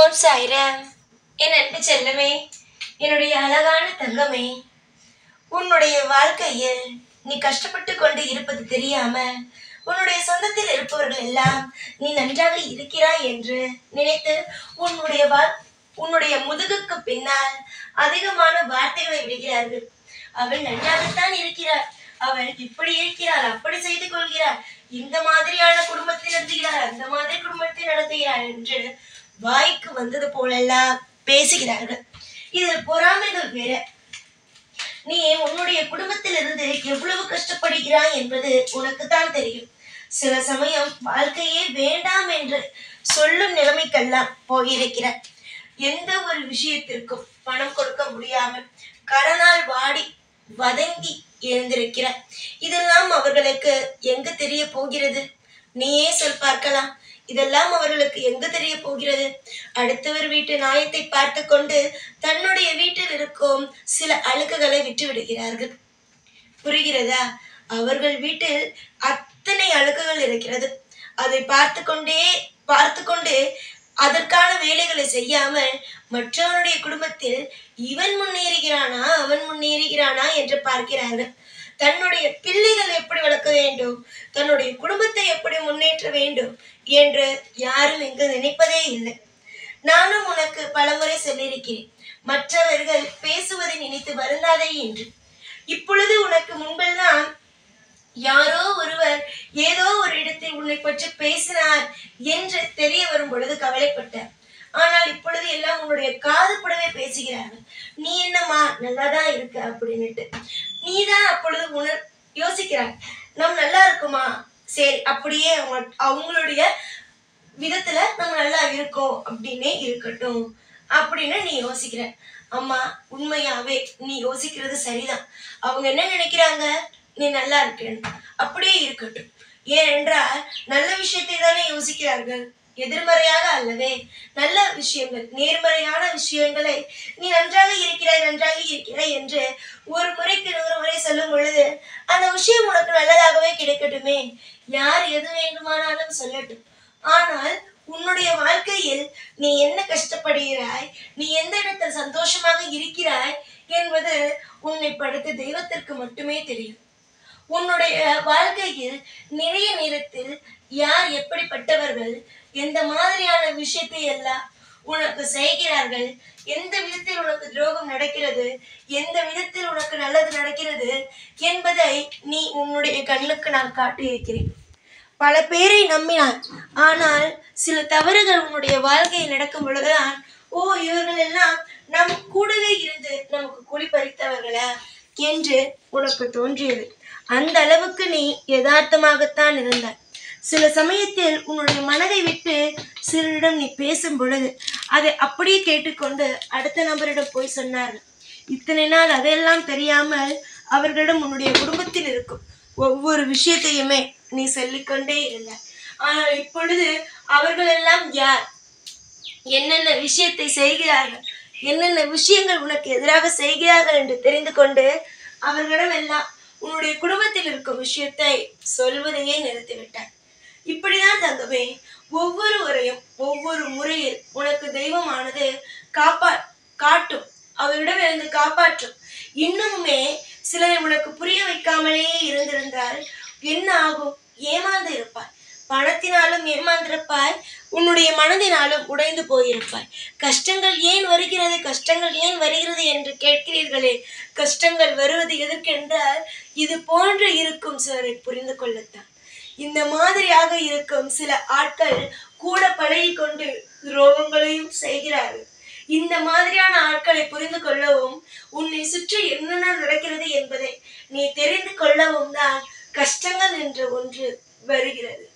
ஓம் சாய்ராம். என் அன்பு செல்லமே, என்னுடைய அழகான தங்கமே, உன்னுடைய வாழ்க்கையில் நீ கஷ்டப்பட்டு கொண்டு இருப்பது தெரியாம உன்னுடைய சொந்தத்தில் இருப்பவர்கள் எல்லாம் நீ நன்றாக இருக்கிறாய் என்று நினைத்து உன்னுடைய முதுகுக்கு பின்னால் அதிகமான வார்த்தைகளை விடுகிறார்கள். அவள் நன்றாகத்தான் இருக்கிறாள், அவள் இப்படி இருக்கிறாள், அப்படி செய்து கொள்கிறாள், இந்த மாதிரியான குடும்பத்தில் நடத்துகிறாள், அந்த மாதிரி குடும்பத்தில் நடத்துகிறாள் என்று வாய்க்கு வந்தது போலெல்லாம் பேசுகிறார்கள். இது பொறாமைகள் வேற. நீ உன்னுடைய குடும்பத்தில் இருந்து எவ்வளவு கஷ்டப்படுகிறாய் என்பது உனக்கு தான் தெரியும். சில சமயம் வாழ்க்கையே வேண்டாம் என்று சொல்லும் நிலைமைக்கெல்லாம் போயிருக்கிறார். எந்த ஒரு விஷயத்திற்கும் பணம் கொடுக்க முடியாமல் கடனால் வாடி வதங்கி எழுந்திருக்கிறார். இதெல்லாம் அவர்களுக்கு எங்கு தெரிய போகிறது? நீயே சொல் பார்க்கலாம். இதெல்லாம் அவர்களுக்கு எங்கு தெரிய போகிறது? அடுத்தவர் வீட்டு நாயத்தை பார்த்து கொண்டு தன்னுடைய வீட்டில் இருக்கும் சில அழுக்குகளை விட்டு விடுகிறார்கள். புரிகிறதா? அவர்கள் வீட்டில் அத்தனை அழுக்குகள் இருக்கிறது. அதை பார்த்து கொண்டே அதற்கான வேலைகளை செய்யாமல் மற்றவனுடைய குடும்பத்தில் இவன் முன்னேறுகிறானா அவன் முன்னேறுகிறானா என்று பார்க்கிறார்கள். தன்னுடைய பிள்ளைகள் எப்படி வளர்க்க வேண்டும், தன்னுடைய குடும்பத்தை எப்படி முன்னேற்ற வேண்டும் என்று யாரும் இங்கு நினைப்பதே இல்லை. நானும் உனக்கு பலமுறை சொல்லியிருக்கிறேன், மற்றவர்கள் பேசுவதை நினைத்து வருந்தாதே என்று. இப்பொழுது உனக்கு முன்பெல்லாம் யாரோ ஒருவர் ஏதோ ஒரு இடத்தில் உன்னை பற்றி பேசினார் என்று தெரிய வரும் பொழுது கவலைப்பட்டார். ஆனால் இப்பொழுது எல்லாம் உன்னுடைய காது படவே பேசுகிறார்கள். நீ என்னம்மா நல்லாதான் இருக்க அப்படின்னுட்டு. நீதான் அப்பொழுது யோசிக்கிறாய், நம்ம நல்லா இருக்குமா, சரி அப்படியே அவங்களுடைய விதத்துல நம்ம நல்லா இருக்கோம் அப்படின்னே இருக்கட்டும் அப்படின்னு நீ யோசிக்கிற. அம்மா, உண்மையாவே நீ யோசிக்கிறது சரிதான். அவங்க என்ன நினைக்கிறாங்க, நீ நல்லா இருக்கேன்னு. அப்படியே இருக்கட்டும். ஏனென்றால் நல்ல விஷயத்தை தானே யோசிக்கிறார்கள், எதிர்மறையாக அல்லவே. நல்ல விஷயங்கள், நேர்மறையான விஷயங்களை நீ நன்றாக இருக்கிறாய் என்று ஒரு முறைக்கு 100 முறை சொல்லும் பொழுது அந்த விஷயம் உனக்கு நல்லதாகவே கிடைக்கட்டுமே. யார் எது வேண்டுமானாலும் சொல்லட்டும். ஆனால் உன்னுடைய வாழ்க்கையில் நீ என்ன கஷ்டப்படுகிறாய், நீ எந்த இடத்தில் சந்தோஷமாக இருக்கிறாய் என்பது உன்னை படைத்த தெய்வத்திற்கு மட்டுமே தெரியும். உன்னுடைய வாழ்க்கையில் நிறைய நேரத்தில் யார் எப்படிப்பட்டவர்கள், எந்த மாதிரியான விஷயத்தை எல்லாம் உனக்கு செய்கிறார்கள், எந்த விதத்தில் உனக்கு துரோகம் நடக்கிறது, எந்த விதத்தில் உனக்கு நல்லது நடக்கிறது என்பதை நீ உன்னுடைய கண்ணுக்கு நான் காட்டியிருக்கிறேன். பல பேரை நம்பினார், ஆனால் சில தவறுகள் உன்னுடைய வாழ்க்கையில் நடக்கும் பொழுதுதான், ஓ இவர்கள் எல்லாம் நம் கூடவே இருந்து நமக்கு குழி பறித்தவர்களா என்று உனக்கு தோன்றியது. அந்த அளவுக்கு நீ யதார்த்தமாகத்தான் இருந்தாய். சில சமயத்தில் உன்னுடைய மனதை விட்டு சிலரிடம் நீ பேசும் பொழுது அதை அப்படியே கேட்டுக்கொண்டு அடுத்த நபரிடம் போய் சொன்னார்கள். இத்தனை நாள் அதையெல்லாம் தெரியாமல் அவர்களிடம் உன்னுடைய குடும்பத்தில் இருக்கும் ஒவ்வொரு விஷயத்தையுமே நீ சொல்லிக்கொண்டே இருந்தாய். ஆனால் இப்பொழுது அவர்கள் எல்லாம் யார், என்னென்ன விஷயத்தை செய்கிறார்கள், என்னென்ன விஷயங்கள் உனக்கு எதிராக செய்கிறார்கள் என்று தெரிந்து கொண்டு அவர்களிடம் எல்லாம் உன்னுடைய குடும்பத்தில் இருக்கும் விஷயத்தை சொல்வதையே நிறுத்திவிட்டார். இப்படிதான் தங்கமே, ஒவ்வொருவரையும் ஒவ்வொரு முறையில் உனக்கு தெய்வமானது காட்டும், அவரிடம் இருந்து காப்பாற்றும். இன்னுமே சிலரை உனக்கு புரிய வைக்காமலேயே இருந்திருந்தால் என்ன ஆகும்? ஏமாந்து இருப்பாய். பணத்தினாலும் ஏமாந்திருப்பாய், உன்னுடைய மனதினாலும் உடைந்து போயிருப்பாய். கஷ்டங்கள் ஏன் வருகிறது என்று கேட்கிறீர்களே, கஷ்டங்கள் வருவது எதற்கென்றால் இது போன்று இருக்கும் சிலரை புரிந்து கொள்ளத்தான். இந்த மாதிரியாக இருக்கும் சில ஆட்கள் கூட பழகி கொண்டு துரோகங்களையும் செய்கிறார்கள். இந்த மாதிரியான ஆட்களை புரிந்து கொள்ளவும், உன்னை சுற்றி என்னென்ன நடக்கிறது என்பதை நீ தெரிந்து கொள்ளவும் தான் கஷ்டங்கள் என்ற ஒன்று வருகிறது.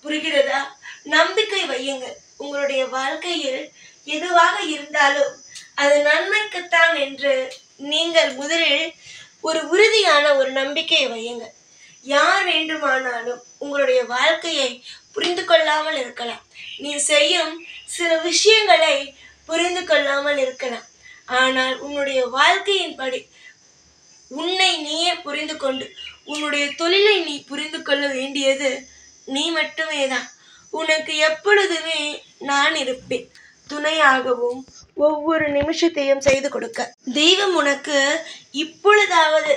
புரிகிறதா? நம்பிக்கை வையுங்கள். உங்களுடைய வாழ்க்கையில் எதுவாக இருந்தாலும் அது நன்மைக்குத்தான் என்று நீங்கள் முதலில் ஒரு உறுதியான ஒரு நம்பிக்கையை வையுங்கள். யார் வேண்டுமானாலும் உங்களுடைய வாழ்க்கையை புரிந்து கொள்ளாமல் இருக்கலாம், நீ செய்யும் சில விஷயங்களை புரிந்து கொள்ளாமல் இருக்கலாம். ஆனால் உன்னுடைய வாழ்க்கையின்படி உன்னை நீயே புரிந்து கொண்டு உன்னுடைய தொழிலை நீ புரிந்து கொள்ள வேண்டியது நீ மட்டுமே தான். உனக்கு எப்பொழுதுமே நான் இருப்பேன். துணையாகவும் ஒவ்வொரு நிமிஷத்தையும் செய்து கொடுக்க தெய்வம் உனக்கு இப்பொழுதாவது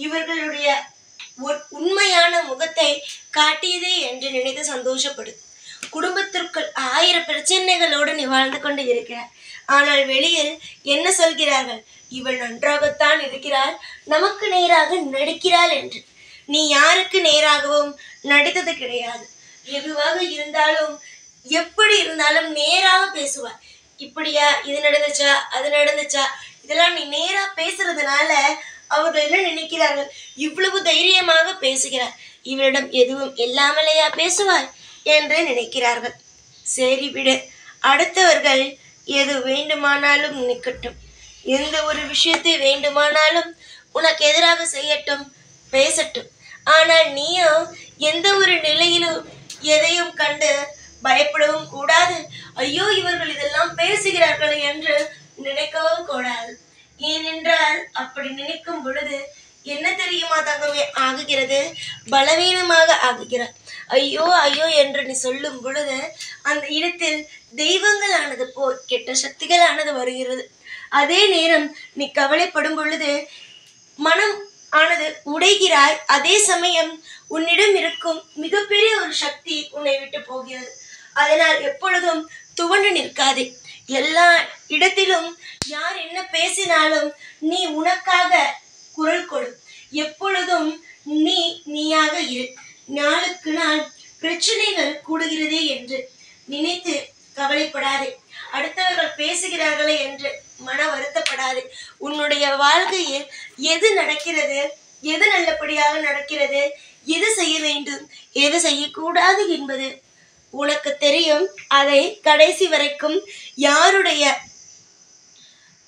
இவர்களுடைய உண்மையான முகத்தை காட்டியதே என்று நினைத்து சந்தோஷப்படு. குடும்பத்திற்குள் 1000 பிரச்சனைகளோடு நீ வாழ்ந்து கொண்டு இருக்கிறாய். ஆனால் வெளியில் என்ன சொல்கிறார்கள்? இவள் நன்றாகத்தான் இருக்கிறாள், நமக்கு நேராக நடிக்கிறாள் என்று. நீ யாருக்கு நேராகவும் நடித்தது கிடையாது. எதுவாக இருந்தாலும் எப்படி இருந்தாலும் நேராக பேசுவார். இப்படியா, இது நடந்துச்சா, அது நடந்துச்சா, இதெல்லாம் நீ நேரா பேசுறதுனால அவர்கள் என்ன நினைக்கிறார்கள்? இவ்வளவு தைரியமாக பேசுகிறார், இவரிடம் எதுவும் இல்லாமலையா பேசுவார் என்று நினைக்கிறார்கள். சரி விடு, அடுத்தவர்கள் எது வேண்டுமானாலும் நினைக்கட்டும், எந்த ஒரு விஷயத்தை வேண்டுமானாலும் உனக்கு எதிராக செய்யட்டும், பேசட்டும். ஆனால் நீயோ எந்த ஒரு நிலையிலும் எதையும் கண்டு பயப்படவும் கூடாது. ஐயோ, இவர்கள் இதெல்லாம் பேசுகிறார்கள் என்று நினைக்கவும் கூடாது. ஏனென்றால் அப்படி நினைக்கும் பொழுது என்ன தெரியுமா தங்கமே ஆகுகிறது? பலவீனமாக ஆகுகிறார். ஐயோ ஐயோ என்று நீ சொல்லும் பொழுது அந்த இடத்தில் தெய்வங்களானது போய் கெட்ட சக்திகளானது வருகிறது. அதே நேரம் நீ கவலைப்படும் பொழுது மனம் ஆனது உடைகிறாய். அதே சமயம் உன்னிடம் இருக்கும் மிகப்பெரிய ஒரு சக்தி உன்னை விட்டு போகிறது. அதனால் எப்பொழுதும் துவண்டு நிற்காதே. எல்லா இடத்திலும் யார் என்ன பேசினாலும் நீ உனக்காக குரல் கொடு. எப்பொழுதும் நீயாக இரு. நாளுக்கு நாள் பிரச்சனைகள் கூடுகிறதே என்று நினைத்து கவலைப்படாதே. அடுத்தவர்கள் பேசுகிறார்களே என்று மன வருத்தப்படாதே. உன்னுடைய வாழ்க்கையில் எது நடக்கிறது, எது நல்லபடியாக நடக்கிறது, எது செய்ய வேண்டும், எது செய்யக்கூடாது என்பது உனக்கு தெரியும். அதை கடைசி வரைக்கும் யாருடைய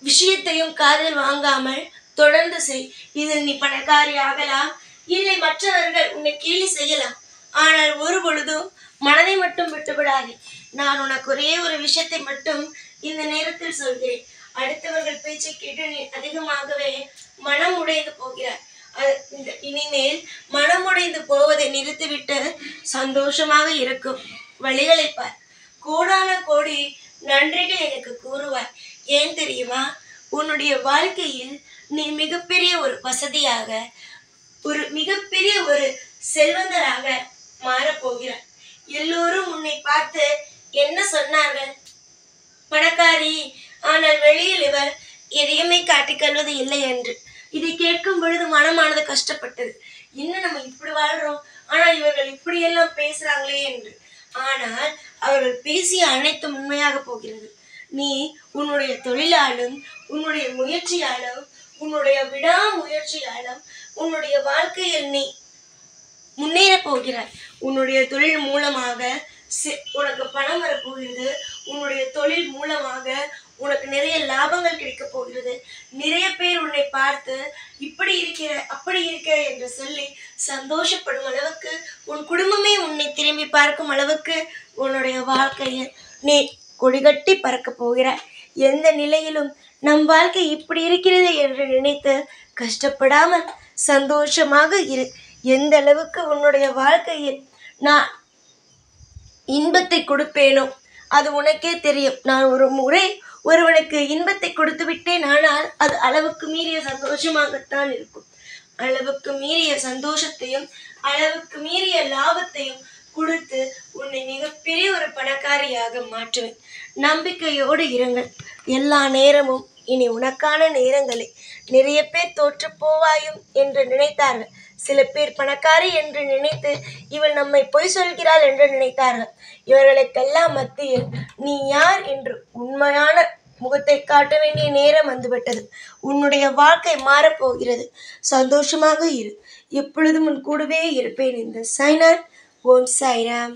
விஷயத்தையும் காதில் வாங்காமல் தொடர்ந்து செய். இதில் நீ பணக்காரி ஆகலாம், இல்லை மற்றவர்கள் உன்னை கேலி செய்யலாம். ஆனால் ஒரு பொழுதும் மனதை மட்டும் விட்டுவிடாதே. நான் உனக்கு ஒரே ஒரு விஷயத்தை மட்டும் இந்த நேரத்தில் சொல்கிறேன். அடுத்தவர்கள் பேச்சை கேட்டு நீ அதிகமாகவே மனம் உடைந்து போகிறாய். இனிமேல் மனமுடைந்து போவதை நிறுத்திவிட்டு சந்தோஷமாக இருக்கும் வழிகளை பார். கோடான கோடி நன்றிகள் எனக்கு கூறுவார். ஏன் தெரியுமா? உன்னுடைய வாழ்க்கையில் நீ மிகப்பெரிய ஒரு வசதியாக, ஒரு மிகப்பெரிய ஒரு செல்வந்தராக மாறப்போகிறார். எல்லோரும் உன்னை பார்த்து என்ன சொன்னார்கள்? பணக்காரி, ஆனால் வெளியில் இவர் எதையுமே காட்டிக்கொள்வது இல்லை என்று. இதை கேட்கும் பொழுது மனமானது கஷ்டப்பட்டது. என்ன நம்ம இப்படி வாழ்றோம், ஆனால் இவர்கள் இப்படியெல்லாம் பேசுறாங்களே என்று. ஆனால் அவர்கள் பேசிய அனைத்தும் உண்மையாக போகிறது. நீ உன்னுடைய தொழிலாலும், உன்னுடைய முயற்சியாலும், உன்னுடைய விடாமுயற்சியாலும் உன்னுடைய வாழ்க்கையில் நீ முன்னேற போகிறாய். உன்னுடைய தொழில் மூலமாக உனக்கு பணம் வரப்போகிறது. உன்னுடைய தொழில் மூலமாக உனக்கு நிறைய லாபங்கள் கிடைக்க போகிறது. நிறைய பேர் உன்னை பார்த்து இப்படி இருக்கிற, அப்படி இருக்கிற என்று சொல்லி சந்தோஷப்படும் அளவுக்கு, உன் குடும்பமே உன்னை திரும்பி பார்க்கும் அளவுக்கு உன்னுடைய வாழ்க்கையில் நீ கொடிகட்டி பறக்க போகிறாய். எந்த நிலையிலும் நம் வாழ்க்கை இப்படி இருக்கிறது என்று நினைத்து கஷ்டப்படாமல் சந்தோஷமாக இரு. எந்த அளவுக்கு உன்னுடைய வாழ்க்கையில் நான் இன்பத்தை கொடுப்பேனோ அது உனக்கே தெரியும். நான் ஒரு முறை ஒருவனுக்கு இன்பத்தை கொடுத்து விட்டேன், ஆனால் அது அளவுக்கு மீறிய சந்தோஷமாகத்தான் இருக்கும். அளவுக்கு மீறிய சந்தோஷத்தையும் அளவுக்கு மீறிய லாபத்தையும் கொடுத்து உன்னை மிகப்பெரிய ஒரு பணக்காரியாக மாற்றுவேன். நம்பிக்கையோடு இருங்கள். எல்லா நேரமும் இனி உனக்கான நேரங்களே. நிறைய பேர் தோற்று போவாயும் என்று நினைத்தார்கள். சில பேர் பணக்காரி என்று நினைத்து இவள் நம்மை பொய் சொல்கிறாள் என்று நினைத்தார்கள். இவர்களுக்கெல்லாம் மத்தியில் நீ யார் என்று உண்மையான முகத்தை காட்ட வேண்டிய நேரம் வந்துவிட்டது. உன்னுடைய வாழ்க்கை மாறப்போகிறது. சந்தோஷமாக இரு. எப்பொழுதும் உன் கூடவே இருப்பேன். இந்த சைனான். ஓம் சாய்ராம்.